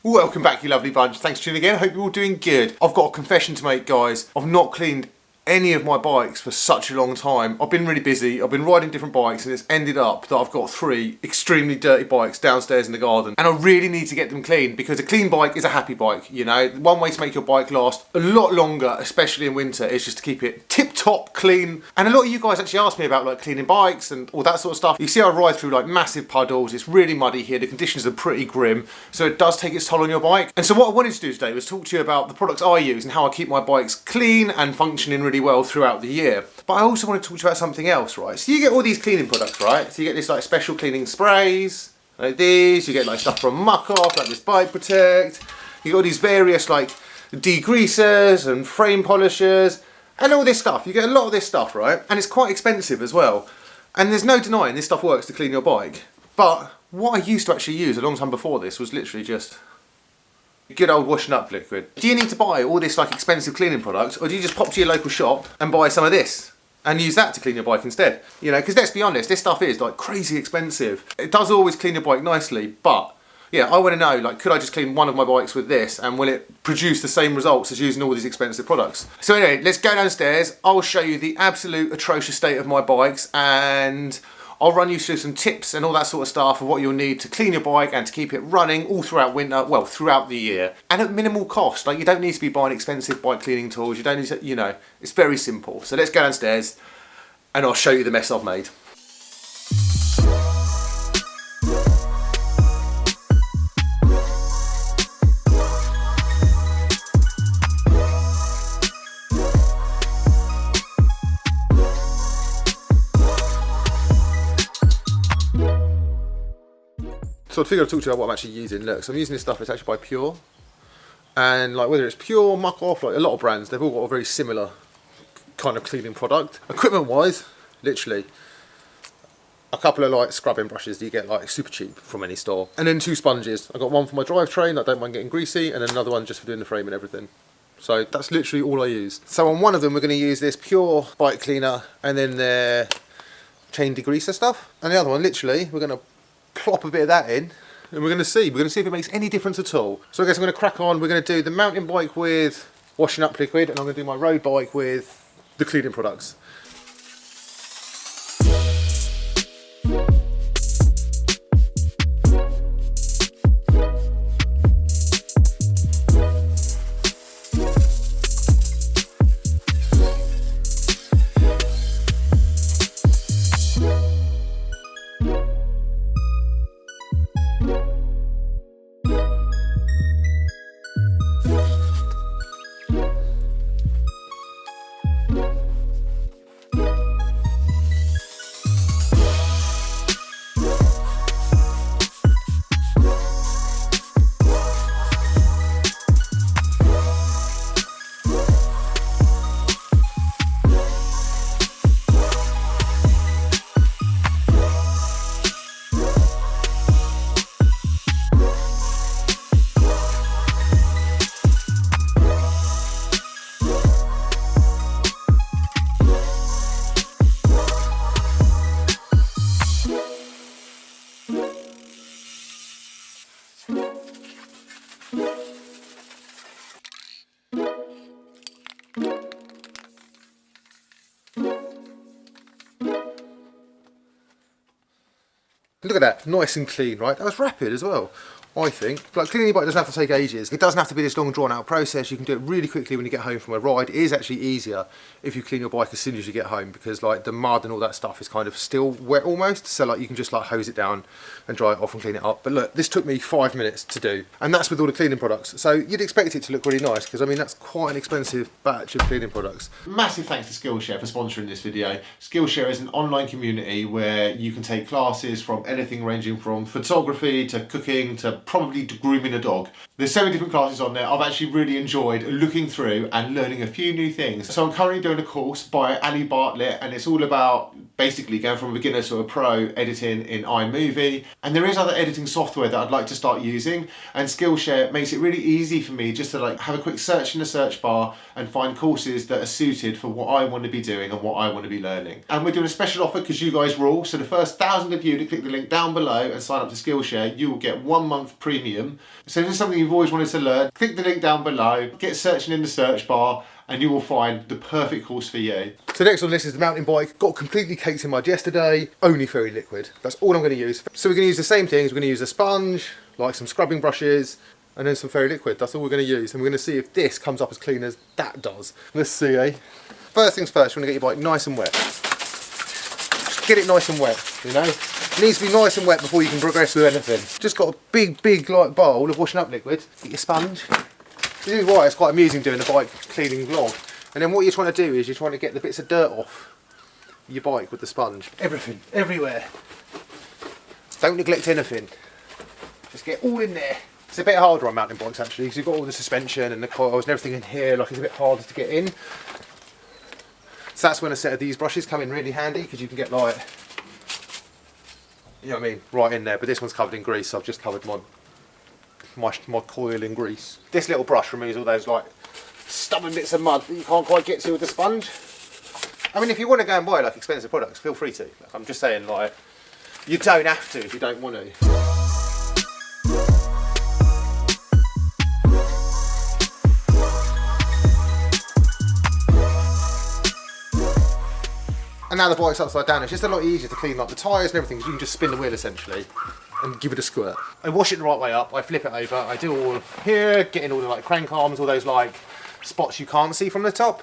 Welcome back, you lovely bunch. Thanks for tuning in. Hope you're all doing good. I've got a confession to make, guys. I've not cleaned any of my bikes for such a long time. I've been really busy. I've been riding different bikes and it's ended up that I've got 3 extremely dirty bikes downstairs in the garden, and I really need to get them clean because a clean bike is a happy bike, you know. One way to make your bike last a lot longer, especially in winter, is just to keep it tip-top clean. And a lot of you guys actually ask me about like cleaning bikes and all that sort of stuff. You see I ride through like massive puddles. It's really muddy here. The conditions are pretty grim, so it does take its toll on your bike. And so what I wanted to do today was talk to you about the products I use and how I keep my bikes clean and functioning really well throughout the year. But I also want to talk to you about something else, right? So you get all these cleaning products, right? So you get this like special cleaning sprays, like these. You get like stuff from Muck Off, like this Bike Protect. You got all these various like degreasers and frame polishers and all this stuff. You get a lot of this stuff, right? And it's quite expensive as well. And there's no denying this stuff works to clean your bike. But what I used to actually use a long time before this was literally just good old washing up liquid. Do you need to buy all this like expensive cleaning products, or do you just pop to your local shop and buy some of this and use that to clean your bike instead? You know, because let's be honest, this stuff is like crazy expensive. It does always clean your bike nicely, but yeah, I want to know, like, could I just clean one of my bikes with this and will it produce the same results as using all these expensive products? So anyway, let's go downstairs. I'll show you the absolute atrocious state of my bikes and I'll run you through some tips and all that sort of stuff of what you'll need to clean your bike and to keep it running all throughout winter, well, throughout the year, and at minimal cost. Like, you don't need to be buying expensive bike cleaning tools. You don't need to, you know, it's very simple. So let's go downstairs and I'll show you the mess I've made. So I figured I'd talk to you about what I'm actually using. Look, so I'm using this stuff, it's actually by Pure. And like whether it's Pure, Muck Off, like a lot of brands, they've all got a very similar kind of cleaning product. Equipment wise, literally, a couple of like scrubbing brushes that you get like super cheap from any store. And then 2 sponges. I've got one for my drivetrain, I don't mind getting greasy, and then another one just for doing the frame and everything. So that's literally all I use. So on one of them we're going to use this Pure bike cleaner and then their chain degreaser stuff. And the other one, literally, we're going to plop a bit of that in and we're going to see if it makes any difference at all. So I guess I'm going to crack on. We're going to do the mountain bike with washing up liquid and I'm going to do my road bike with the cleaning products. Look at that, nice and clean, right? That was rapid as well, I think. Like, cleaning your bike doesn't have to take ages. It doesn't have to be this long drawn out process. You can do it really quickly when you get home from a ride. It is actually easier if you clean your bike as soon as you get home because like the mud and all that stuff is kind of still wet almost. So like you can just like hose it down and dry it off and clean it up. But look, this took me 5 minutes to do. And that's with all the cleaning products. So you'd expect it to look really nice because I mean, that's quite an expensive batch of cleaning products. Massive thanks to Skillshare for sponsoring this video. Skillshare is an online community where you can take classes from anything ranging from photography to cooking to probably grooming a dog. There's so many different classes on there. I've actually really enjoyed looking through and learning a few new things. So I'm currently doing a course by Ali Bartlett and it's all about basically going from a beginner to a pro editing in iMovie. And there is other editing software that I'd like to start using, and Skillshare makes it really easy for me just to like have a quick search in the search bar and find courses that are suited for what I want to be doing and what I want to be learning. And we're doing a special offer because you guys rule. So the first 1,000 of you to click the link down below and sign up to Skillshare, you will get 1 month month premium. So if it's something you've always wanted to learn, click the link down below, get searching in the search bar, and you will find the perfect course for you. So next on the list is the mountain bike. Got completely caked in mud yesterday, only fairy liquid. That's all I'm going to use. So we're going to use the same things. We're going to use a sponge, like some scrubbing brushes, and then some fairy liquid. That's all we're going to use. And we're going to see if this comes up as clean as that does. Let's see, eh? First things first, we're going to get your bike nice and wet. Just get it nice and wet, you know? It needs to be nice and wet before you can progress with anything. Just got a big like bowl of washing up liquid. Get your sponge. This is why it's quite amusing doing the bike cleaning vlog. And then what you're trying to do is you're trying to get the bits of dirt off your bike with the sponge. Everything, everywhere. Don't neglect anything. Just get all in there. It's a bit harder on mountain bikes actually, because you've got all the suspension and the coils and everything in here, like it's a bit harder to get in. So that's when a set of these brushes come in really handy, because you can get like, you know what I mean, right in there. But this one's covered in grease, so I've just covered my coil in grease. This little brush removes all those like stubborn bits of mud that you can't quite get to with the sponge. I mean, if you want to go and buy like expensive products, feel free to. Like, I'm just saying, like, you don't have to if you don't want to. And now the bike's upside down, it's just a lot easier to clean like the tyres and everything, because you can just spin the wheel essentially and give it a squirt. I wash it the right way up, I flip it over, I do all here, getting all the like crank arms, all those like spots you can't see from the top.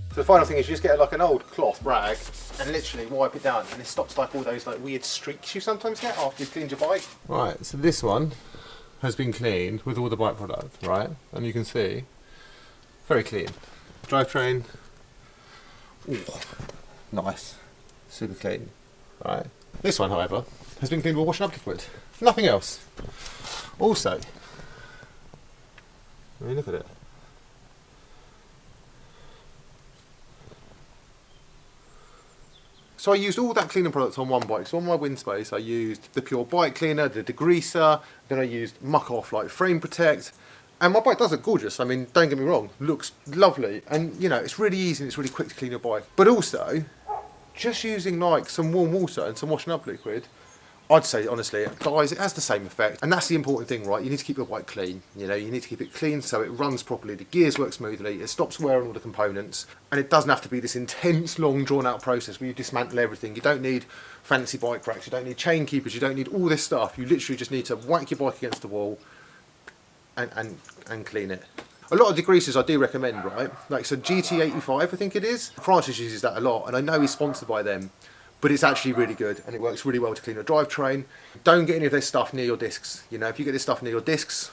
So the final thing is you just get like an old cloth rag and literally wipe it down, and it stops like all those like weird streaks you sometimes get after you've cleaned your bike. Right, so this one has been cleaned with all the bike product, right? And you can see, very clean. Drivetrain, ooh, nice, super clean, right? This one, however, has been cleaned with washing up liquid, nothing else. Also, I mean, look at it. So I used all that cleaning products on one bike. So on my wind space, I used the pure bike cleaner, the degreaser, then I used muck off like frame protect. And my bike does look gorgeous. I mean, don't get me wrong, looks lovely. And you know, it's really easy and it's really quick to clean your bike. But also, just using like some warm water and some washing up liquid, I'd say honestly, guys, it has the same effect. And that's the important thing, right? You need to keep your bike clean. You know, you need to keep it clean so it runs properly, the gears work smoothly, it stops wearing all the components, and it doesn't have to be this intense, long, drawn out process where you dismantle everything. You don't need fancy bike racks, you don't need chain keepers, you don't need all this stuff. You literally just need to whack your bike against the wall and clean it. A lot of degreasers I do recommend, right? Like, so GT85, I think it is. Francis uses that a lot, and I know he's sponsored by them. But it's actually really good and it works really well to clean a drivetrain. Don't get any of this stuff near your discs. You know, if you get this stuff near your discs,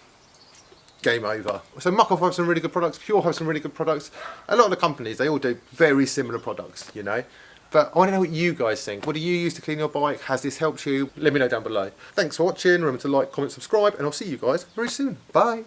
game over. So Muck Off have some really good products, Pure have some really good products. A lot of the companies, they all do very similar products, you know. But I want to know what you guys think. What do you use to clean your bike? Has this helped you? Let me know down below. Thanks for watching. Remember to like, comment, subscribe, and I'll see you guys very soon. Bye.